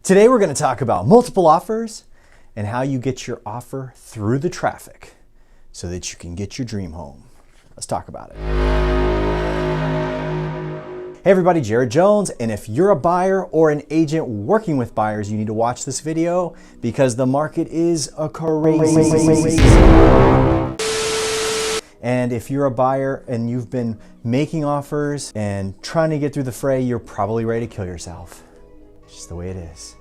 Today we're going to talk about multiple offers and how you get your offer through the traffic so that you can get your dream home. Let's talk about it. Hey everybody, Jared Jones, and if you're a buyer or an agent working with buyers, you need to watch this video because the market is a crazy. And if you're a buyer and you've been making offers and trying to get through the fray, you're probably ready to kill yourself. It's just the way it is.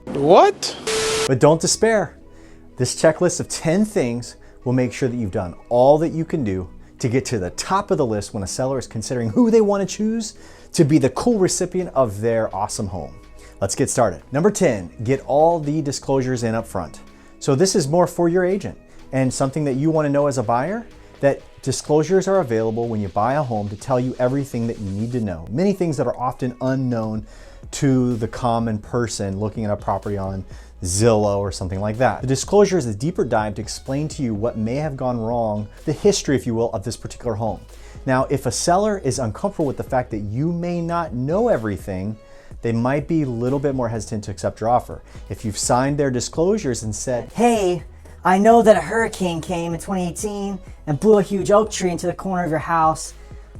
What? But don't despair. This checklist of 10 things will make sure that you've done all that you can do to get to the top of the list when a seller is considering who they want to choose to be the cool recipient of their awesome home. Let's get started. Number 10, get all the disclosures in up front. So this is more for your agent and something that you want to know as a buyer, that disclosures are available when you buy a home to tell you everything that you need to know. Many things that are often unknown to the common person looking at a property on Zillow or something like that. The disclosure is a deeper dive to explain to you what may have gone wrong, the history, if you will, of this particular home. Now, if a seller is uncomfortable with the fact that you may not know everything, they might be a little bit more hesitant to accept your offer. If you've signed their disclosures and said, "Hey, I know that a hurricane came in 2018 and blew a huge oak tree into the corner of your house,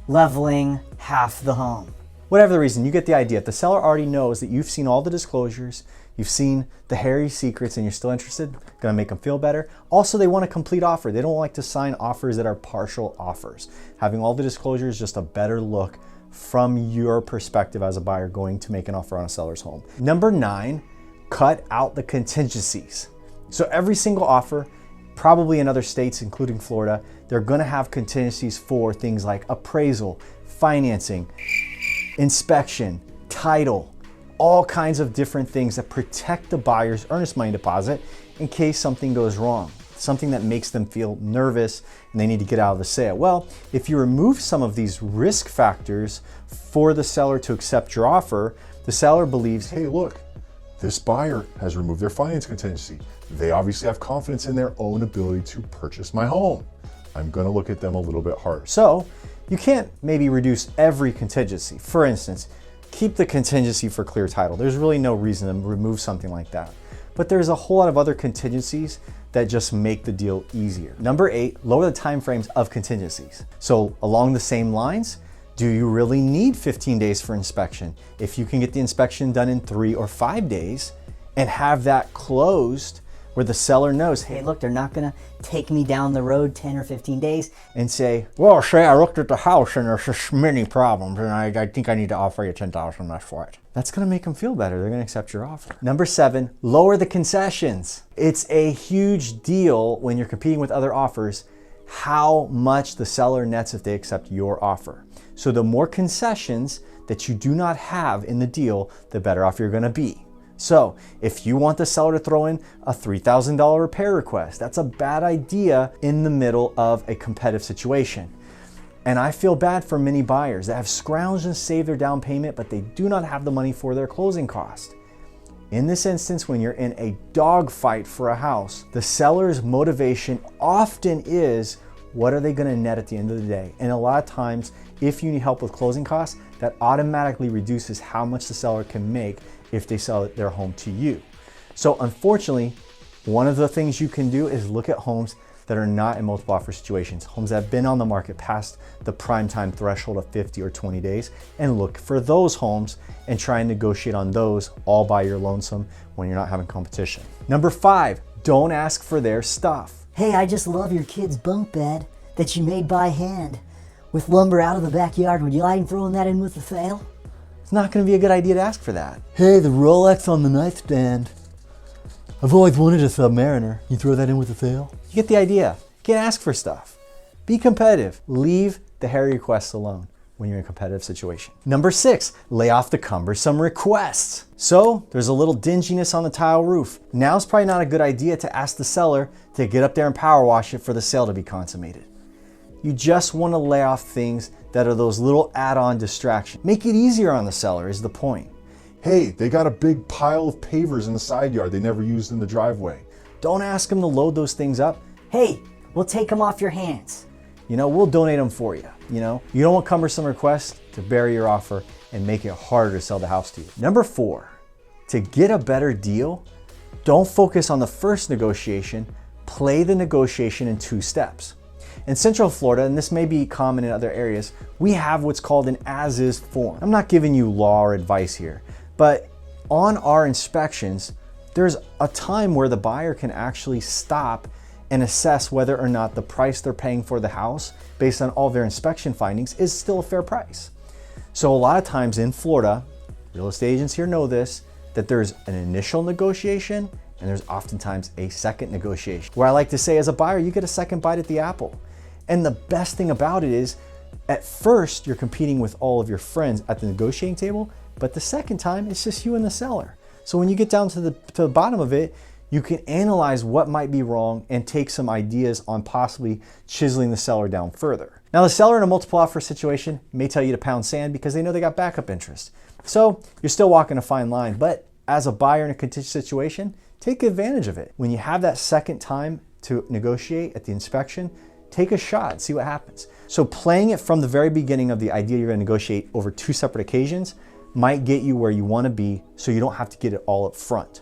leveling half the home." Whatever the reason, you get the idea. If the seller already knows that you've seen all the disclosures, you've seen the hairy secrets, and you're still interested, gonna make them feel better. Also, they want a complete offer. They don't like to sign offers that are partial offers. Having all the disclosures is just a better look from your perspective as a buyer going to make an offer on a seller's home. Number 9, cut out the contingencies. So every single offer, probably in other states, including Florida, they're gonna have contingencies for things like appraisal, financing, inspection, title, all kinds of different things that protect the buyer's earnest money deposit in case something goes wrong, something that makes them feel nervous and they need to get out of the sale. Well, if you remove some of these risk factors for the seller to accept your offer, the seller believes, hey, look, this buyer has removed their finance contingency. They obviously have confidence in their own ability to purchase my home. I'm gonna look at them a little bit harder. So you can't maybe reduce every contingency. For instance, keep the contingency for clear title. There's really no reason to remove something like that. But there's a whole lot of other contingencies that just make the deal easier. Number 8, lower the timeframes of contingencies. So along the same lines, do you really need 15 days for inspection? If you can get the inspection done in 3 or 5 days and have that closed where the seller knows, Hey, look, they're not gonna take me down the road 10 or 15 days. and say, well, say I looked at the house and there's just many problems and I think I need to offer you $10,000 less for it. That's gonna make them feel better. They're gonna accept your offer. Number 7, lower the concessions. It's a huge deal when you're competing with other offers, how much the seller nets if they accept your offer. So the more concessions that you do not have in the deal, the better off you're gonna be. So if you want the seller to throw in a $3,000 repair request, that's a bad idea in the middle of a competitive situation. And I feel bad for many buyers that have scrounged and saved their down payment, but they do not have the money for their closing cost. In this instance, when you're in a dogfight for a house, the seller's motivation often is, what are they gonna net at the end of the day? And a lot of times, if you need help with closing costs, that automatically reduces how much the seller can make if they sell their home to you. So unfortunately, one of the things you can do is look at homes that are not in multiple offer situations, homes that have been on the market past the prime time threshold of 50 or 20 days, and look for those homes and try and negotiate on those all by your lonesome when you're not having competition. Number 5, don't ask for their stuff. Hey, I just love your kid's bunk bed that you made by hand with lumber out of the backyard. Would you mind throwing that in with the sale? It's not gonna be a good idea to ask for that. Hey, the Rolex on the nightstand. I've always wanted a Submariner. You throw that in with the sale? You get the idea. You can't ask for stuff. Be competitive. Leave the hairy requests alone when you're in a competitive situation. Number 6, lay off the cumbersome requests. So there's a little dinginess on the tile roof. Now's probably not a good idea to ask the seller to get up there and power wash it for the sale to be consummated. You just want to lay off things that are those little add-on distractions. Make it easier on the seller is the point. Hey, they got a big pile of pavers in the side yard they never used in the driveway. Don't ask them to load those things up. Hey, we'll take them off your hands. We'll donate them for you. You don't want cumbersome requests to bury your offer and make it harder to sell the house to you. Number 4, to get a better deal, don't focus on the first negotiation, play the negotiation in 2 steps. In Central Florida, and this may be common in other areas, we have what's called an as-is form. I'm not giving you law or advice here, but on our inspections, there's a time where the buyer can actually stop and assess whether or not the price they're paying for the house based on all their inspection findings is still a fair price. So a lot of times in Florida, real estate agents here know this, that there's an initial negotiation and there's oftentimes a second negotiation. Where I like to say as a buyer, you get a second bite at the apple. And the best thing about it is, at first you're competing with all of your friends at the negotiating table, but the second time it's just you and the seller. So when you get down to the bottom of it, you can analyze what might be wrong and take some ideas on possibly chiseling the seller down further. Now the seller in a multiple offer situation may tell you to pound sand because they know they got backup interest. So you're still walking a fine line, but as a buyer in a contentious situation, take advantage of it. When you have that second time to negotiate at the inspection, take a shot, see what happens. So playing it from the very beginning of the idea you're gonna negotiate over 2 separate occasions might get you where you wanna be so you don't have to get it all up front,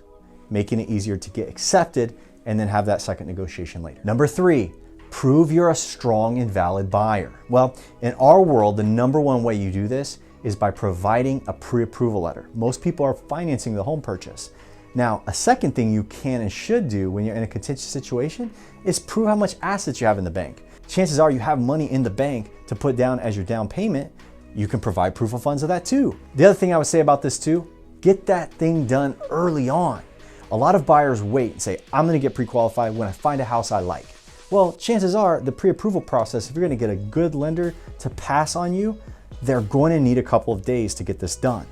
making it easier to get accepted and then have that second negotiation later. Number 3, prove you're a strong and valid buyer. Well, in our world, the number 1 way you do this is by providing a pre-approval letter. Most people are financing the home purchase. Now, a second thing you can and should do when you're in a contentious situation is prove how much assets you have in the bank. Chances are you have money in the bank to put down as your down payment. You can provide proof of funds of that too. The other thing I would say about this too, get that thing done early on. A lot of buyers wait and say, I'm gonna get pre-qualified when I find a house I like. Well, chances are the pre-approval process, if you're gonna get a good lender to pass on you, they're going to need a couple of days to get this done.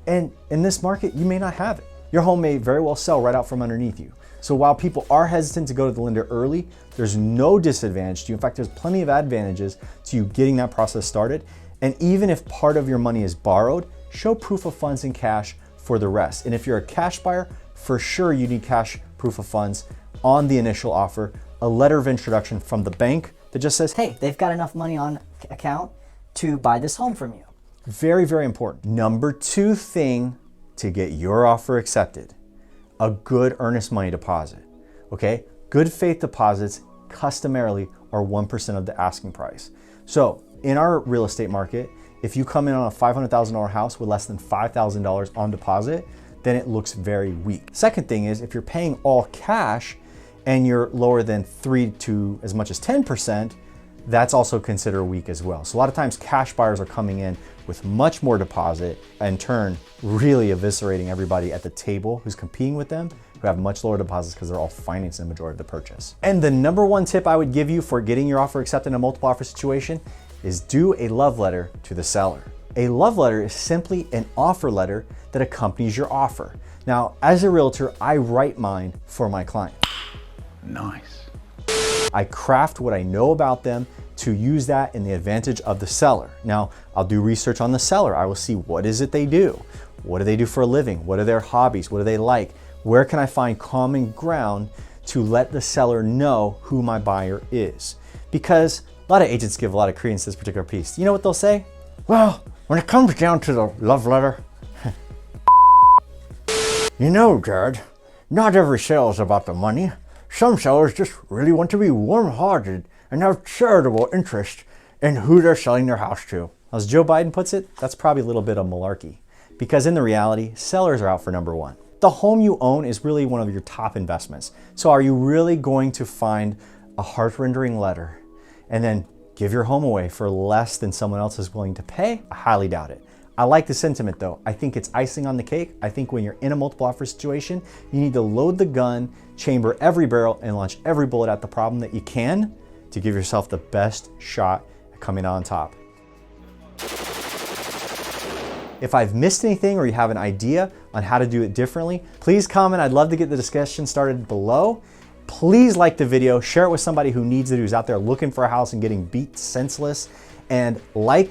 And in this market, you may not have it. Your home may very well sell right out from underneath you. So while people are hesitant to go to the lender early, there's no disadvantage to you. In fact, there's plenty of advantages to you getting that process started. And even if part of your money is borrowed, show proof of funds in cash for the rest. And if you're a cash buyer, for sure you need cash proof of funds on the initial offer, a letter of introduction from the bank that just says, Hey, they've got enough money on account to buy this home from you. very, very important. Number 2 thing to get your offer accepted, a good earnest money deposit, okay? Good faith deposits customarily are 1% of the asking price. So in our real estate market, if you come in on a $500,000 house with less than $5,000 on deposit, then it looks very weak. Second thing is, if you're paying all cash and you're lower than 3 to as much as 10%, that's also considered weak as well. So a lot of times cash buyers are coming in with much more deposit, in turn really eviscerating everybody at the table who's competing with them, who have much lower deposits because they're all financing the majority of the purchase. And the number 1 tip I would give you for getting your offer accepted in a multiple offer situation is do a love letter to the seller. A love letter is simply an offer letter that accompanies your offer. Now, as a realtor, I write mine for my client. Nice. I craft what I know about them to use that in the advantage of the seller. Now, I'll do research on the seller. I will see what is it they do? What do they do for a living? What are their hobbies? What do they like? Where can I find common ground to let the seller know who my buyer is? Because a lot of agents give a lot of credence to this particular piece. You know what they'll say? Well, when it comes down to the love letter, you know, Jared, not every sale is about the money. Some sellers just really want to be warm-hearted and have charitable interest in who they're selling their house to. As Joe Biden puts it, that's probably a little bit of malarkey. Because in the reality, sellers are out for number 1. The home you own is really one of your top investments. So are you really going to find a heart-rendering letter and then give your home away for less than someone else is willing to pay? I highly doubt it. I like the sentiment though. I think it's icing on the cake. I think when you're in a multiple offer situation, you need to load the gun, chamber every barrel, and launch every bullet at the problem that you can to give yourself the best shot at coming out on top. If I've missed anything or you have an idea on how to do it differently, please comment. I'd love to get the discussion started below. Please like the video, share it with somebody who needs it, who's out there looking for a house and getting beat senseless. And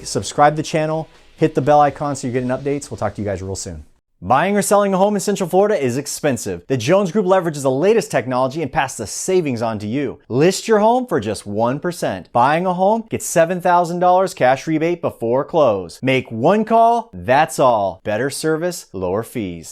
subscribe to the channel, hit the bell icon so you're getting updates. We'll talk to you guys real soon. Buying or selling a home in Central Florida is expensive. The Jones Group leverages the latest technology and passes the savings on to you. List your home for just 1%. Buying a home, get $7,000 cash rebate before close. Make one call, that's all. Better service, lower fees.